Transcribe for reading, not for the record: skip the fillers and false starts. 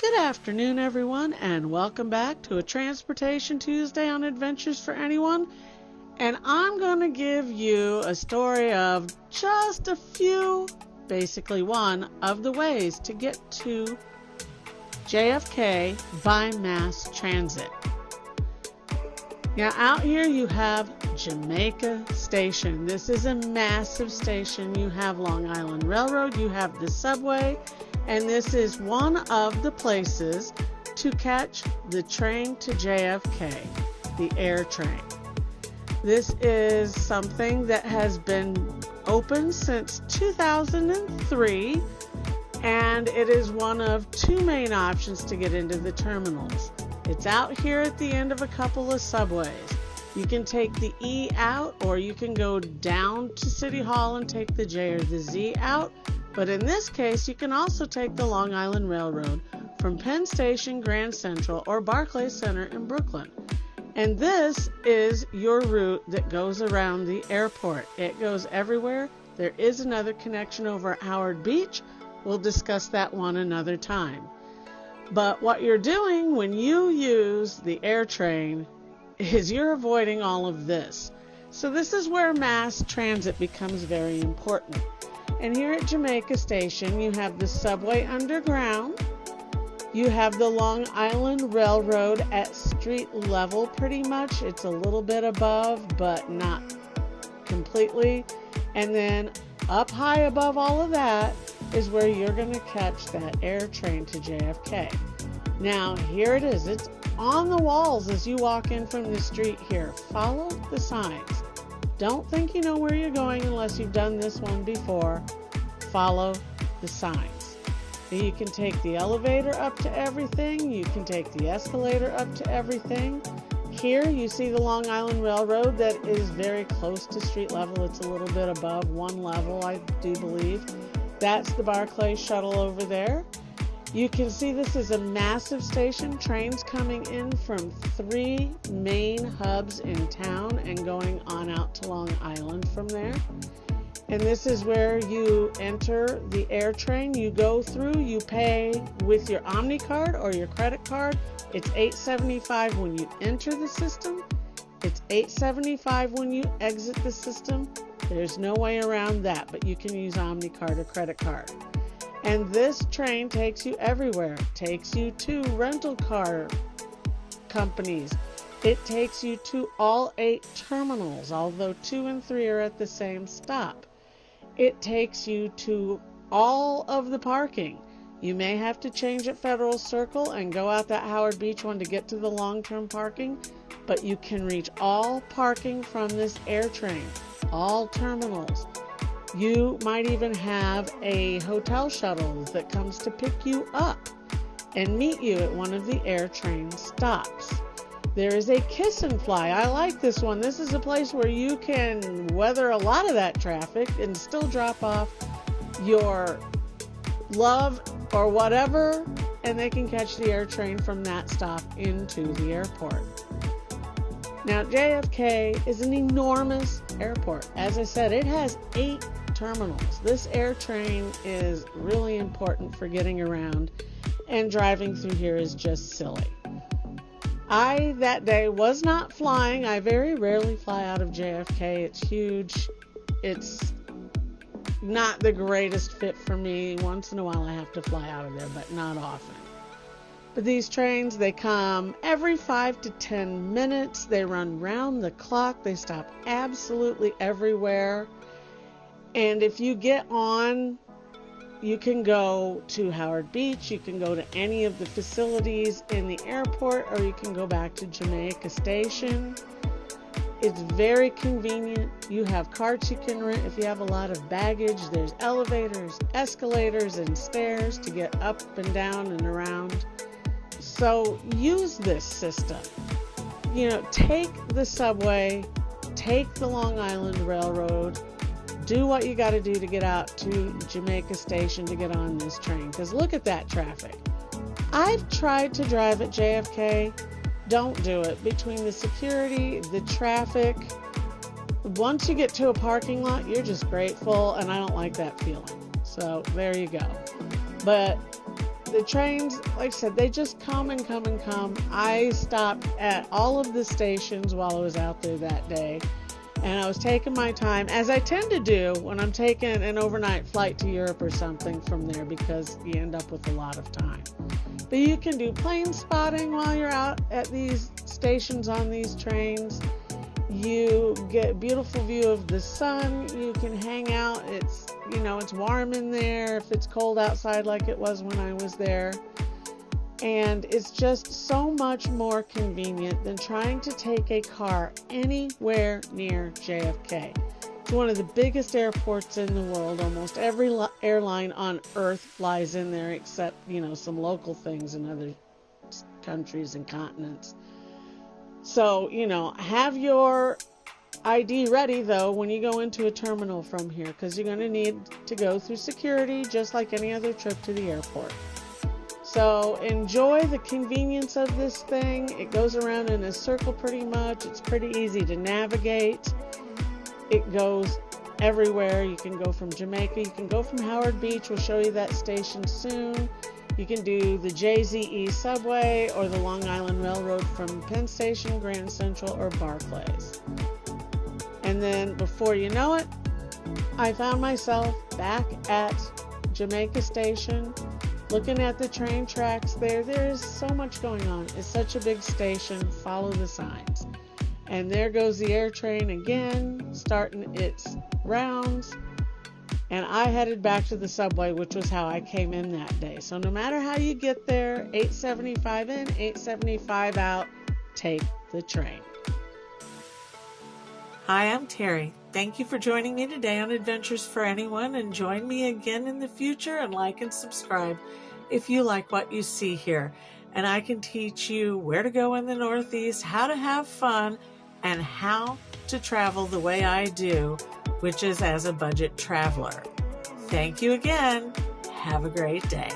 Good afternoon, everyone, and welcome back to a Transportation Tuesday on Adventures for Anyone. And I'm going to give you a story of just a few, basically one, of the ways to get to JFK by mass transit. Now, out here you have Jamaica Station. This is a massive station. You have Long Island Railroad, you have the subway, and this is one of the places to catch the train to JFK, the air train. This is something that has been open since 2003, and it is one of two main options to get into the terminals. It's out here at the end of a couple of subways. You can take the E out, or you can go down to City Hall and take the J or the Z out. But in this case, you can also take the Long Island Railroad from Penn Station, Grand Central, or Barclays Center in Brooklyn. And this is your route that goes around the airport. It goes everywhere. There is another connection over at Howard Beach. We'll discuss that one another time. But what you're doing when you use the air train is you're avoiding all of this. So this is where mass transit becomes very important. And here at Jamaica Station, you have the subway underground. You have the Long Island Railroad at street level pretty much. It's a little bit above, but not completely. And then up high above all of that is where you're going to catch that air train to JFK. Now, here it is. It's on the walls as you walk in from the street here. Follow the signs. Don't think you know where you're going unless you've done this one before. Follow the signs. You can take the elevator up to everything. You can take the escalator up to everything. Here you see the Long Island Railroad that is very close to street level. It's a little bit above one level, I do believe. That's the Barclays shuttle over there. You can see this is a massive station. Trains coming in from three main hubs in town and going on out to Long Island from there. And this is where you enter the air train. You go through, you pay with your Omni card or your credit card. It's $8.75 when you enter the system. It's $8.75 when you exit the system. There's no way around that, but you can use Omni card or credit card. And this train takes you everywhere. It takes you to rental car companies. It takes you to all 8 terminals, although 2 and 3 are at the same stop. It takes you to all of the parking. You may have to change at Federal Circle and go out that Howard Beach one to get to the long-term parking, but you can reach all parking from this air train, all terminals. You might even have a hotel shuttle that comes to pick you up and meet you at one of the air train stops. There is a kiss and fly. I like this one. This is a place where you can weather a lot of that traffic and still drop off your love or whatever, and they can catch the air train from that stop into the airport. Now, JFK is an enormous airport. As I said, it has 8 terminals. This air train is really important for getting around, and driving through here is just silly. I, that day, was not flying. I very rarely fly out of JFK. It's huge. It's not the greatest fit for me. Once in a while I have to fly out of there, but not often. But these trains, they come every 5 to 10 minutes. They run round the clock. They stop absolutely everywhere. And if you get on, you can go to Howard Beach, you can go to any of the facilities in the airport, or you can go back to Jamaica Station. It's very convenient. You have carts you can rent if you have a lot of baggage. There's elevators, escalators, and stairs to get up and down and around. So use this system. Take the subway, take the Long Island Railroad, do what you got to do to get out to Jamaica Station to get on this train. Because look at that traffic. I've tried to drive at JFK. Don't do it. Between the security, the traffic, once you get to a parking lot, you're just grateful, and I don't like that feeling. So there you go. But the trains, like I said, they just come and come and come. I stopped at all of the stations while I was out there that day, and I was taking my time, as I tend to do when I'm taking an overnight flight to Europe or something from there, because you end up with a lot of time. But you can do plane spotting while you're out at these stations on these trains. You get a beautiful view of the sun. You can hang out. It's warm in there if it's cold outside like it was when I was there. And it's just so much more convenient than trying to take a car anywhere near JFK. It's one of the biggest airports in the world. Almost every airline on Earth flies in there, except, some local things in other countries and continents. So, have your ID ready, though, when you go into a terminal from here, because you're going to need to go through security just like any other trip to the airport. So enjoy the convenience of this thing. It goes around in a circle pretty much. It's pretty easy to navigate. It goes everywhere. You can go from Jamaica. You can go from Howard Beach. We'll show you that station soon. You can do the JZE subway or the Long Island Railroad from Penn Station, Grand Central, or Barclays. And then before you know it, I found myself back at Jamaica Station, looking at the train tracks there. There is so much going on. It's such a big station. Follow the signs. And there goes the air train again, starting its rounds. And I headed back to the subway, which was how I came in that day. So no matter how you get there, 875 in, 875 out, take the train. Hi, I'm Terry. Thank you for joining me today on Adventures for Anyone, and join me again in the future, and like and subscribe if you like what you see here. And I can teach you where to go in the Northeast, how to have fun, and how to travel the way I do, which is as a budget traveler. Thank you again. Have a great day.